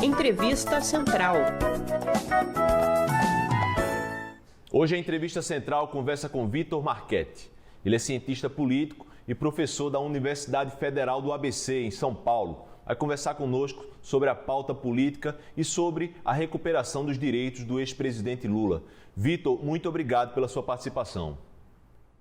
Entrevista Central. Hoje a Entrevista Central conversa com Vitor Marchetti. Ele é cientista político e professor da Universidade Federal do ABC, em São Paulo. Vai conversar conosco sobre a pauta política e sobre a recuperação dos direitos do ex-presidente Lula. Vitor, muito obrigado pela sua participação.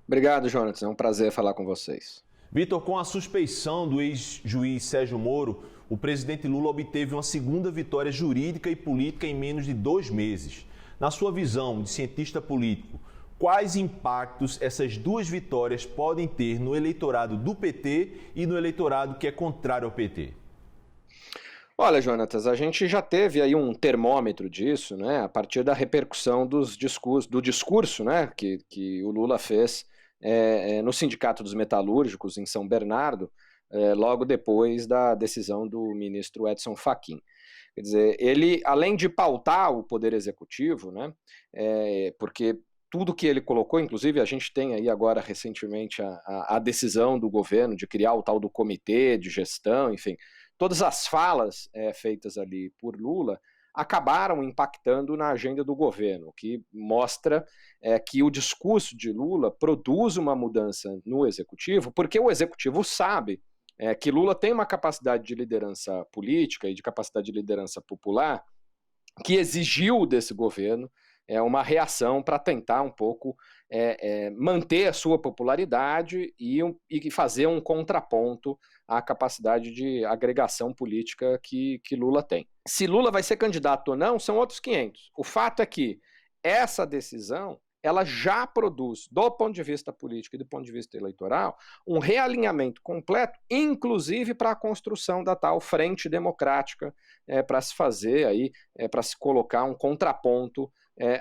Obrigado, Jonathan. É um prazer falar com vocês. Vitor, com a suspeição do ex-juiz Sérgio Moro, o presidente Lula obteve uma segunda vitória jurídica e política em menos de 2 meses. Na sua visão de cientista político, quais impactos essas duas vitórias podem ter no eleitorado do PT e no eleitorado que é contrário ao PT? Olha, Jonatas, a gente já teve aí um termômetro disso, né, a partir da repercussão do discurso, né, que o Lula fez no Sindicato dos Metalúrgicos, em São Bernardo, logo depois da decisão do ministro Edson Fachin. Quer dizer, ele, além de pautar o Poder Executivo, né, porque tudo que ele colocou, inclusive a gente tem aí agora recentemente a decisão do governo de criar o tal do comitê de gestão, enfim, todas as falas feitas ali por Lula acabaram impactando na agenda do governo, o que mostra que o discurso de Lula produz uma mudança no executivo, porque o executivo sabe que Lula tem uma capacidade de liderança política e de capacidade de liderança popular que exigiu desse governo uma reação para tentar um pouco manter a sua popularidade e fazer um contraponto à capacidade de agregação política que Lula tem. Se Lula vai ser candidato ou não, são outros 500. O fato é que essa decisão ela já produz, do ponto de vista político e do ponto de vista eleitoral, um realinhamento completo, inclusive para a construção da tal frente democrática, para se fazer aí, para se colocar um contraponto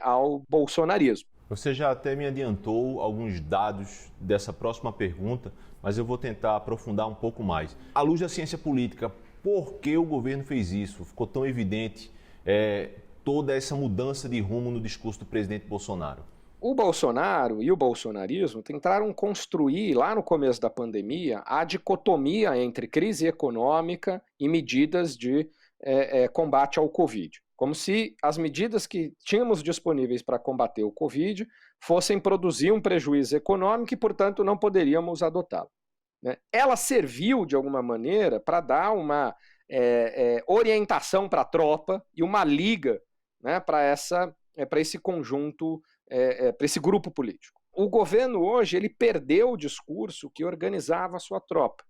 ao bolsonarismo. Você já até me adiantou alguns dados dessa próxima pergunta, mas eu vou tentar aprofundar um pouco mais. À luz da ciência política, por que o governo fez isso? Ficou tão evidente toda essa mudança de rumo no discurso do presidente Bolsonaro. O Bolsonaro e o bolsonarismo tentaram construir, lá no começo da pandemia, a dicotomia entre crise econômica e medidas de combate ao Covid. Como se as medidas que tínhamos disponíveis para combater o Covid fossem produzir um prejuízo econômico e, portanto, não poderíamos adotá-lo. Ela serviu, de alguma maneira, para dar uma orientação para a tropa e uma liga, né, para esse conjunto, para esse grupo político. O governo hoje ele perdeu o discurso que organizava a sua tropa.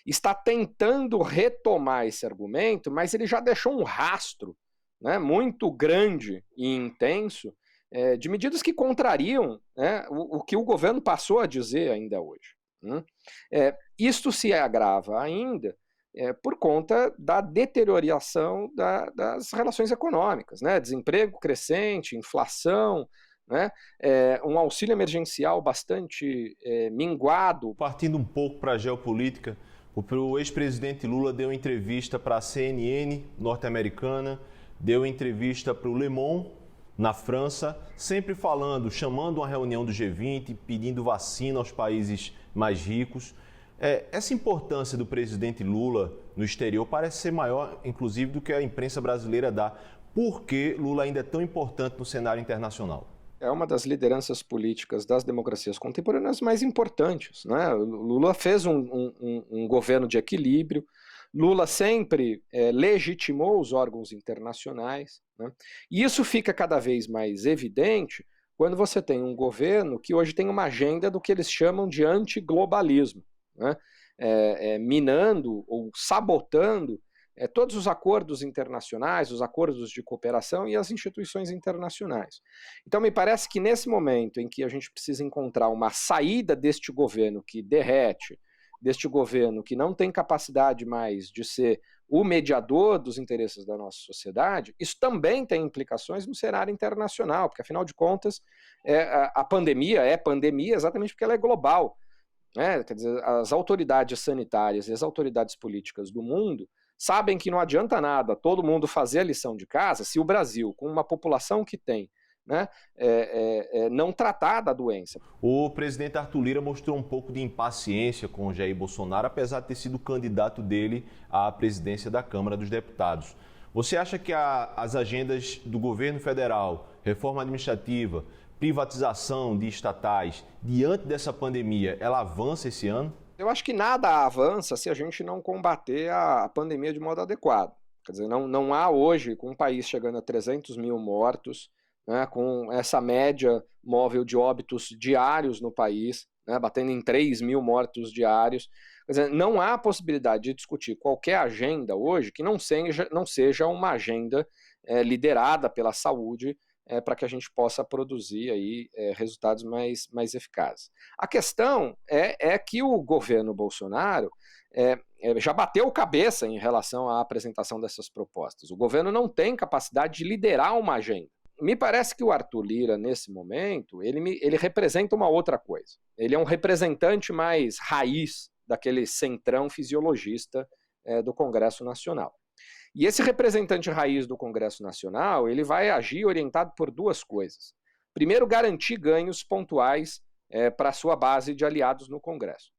Está tentando retomar esse argumento, mas ele já deixou um rastro, né, muito grande e intenso de medidas que contrariam, né, o que o governo passou a dizer ainda hoje. Isto se agrava ainda por conta da deterioração das relações econômicas, né? Desemprego crescente, inflação, né? Um auxílio emergencial bastante minguado. Partindo um pouco para a geopolítica, o ex-presidente Lula deu entrevista para a CNN norte-americana, deu entrevista para o Le Monde, na França, sempre chamando uma reunião do G20, pedindo vacina aos países mais ricos. Essa importância do presidente Lula no exterior parece ser maior, inclusive, do que a imprensa brasileira dá. Por que Lula ainda é tão importante no cenário internacional? É uma das lideranças políticas das democracias contemporâneas mais importantes, né? Lula fez um governo de equilíbrio, Lula sempre legitimou os órgãos internacionais, né? E isso fica cada vez mais evidente quando você tem um governo que hoje tem uma agenda do que eles chamam de antiglobalismo, né? Minando ou sabotando todos os acordos internacionais, os acordos de cooperação e as instituições internacionais. Então me parece que nesse momento em que a gente precisa encontrar uma saída deste governo que derrete, deste governo que não tem capacidade mais de ser o mediador dos interesses da nossa sociedade, isso também tem implicações no cenário internacional, porque afinal de contas a pandemia é pandemia exatamente porque ela é global. Quer dizer, as autoridades sanitárias e as autoridades políticas do mundo sabem que não adianta nada todo mundo fazer a lição de casa se o Brasil, com uma população que tem, né, não tratar da doença. O presidente Arthur Lira mostrou um pouco de impaciência com o Jair Bolsonaro, apesar de ter sido candidato dele à presidência da Câmara dos Deputados. Você acha que as agendas do governo federal, reforma administrativa, privatização de estatais, diante dessa pandemia, ela avança esse ano? Eu acho que nada avança se a gente não combater a pandemia de modo adequado. Quer dizer, não há hoje, com um país chegando a 300 mil mortos, né, com essa média móvel de óbitos diários no país, né, batendo em 3 mil mortos diários. Quer dizer, não há possibilidade de discutir qualquer agenda hoje que não seja uma agenda liderada pela saúde, para que a gente possa produzir aí, resultados mais eficazes. A questão é que o governo Bolsonaro já bateu cabeça em relação à apresentação dessas propostas. O governo não tem capacidade de liderar uma agenda. Me parece que o Arthur Lira, nesse momento, ele representa uma outra coisa. Ele é um representante mais raiz daquele centrão fisiologista do Congresso Nacional. E esse representante raiz do Congresso Nacional, ele vai agir orientado por duas coisas. Primeiro, garantir ganhos pontuais para a sua base de aliados no Congresso.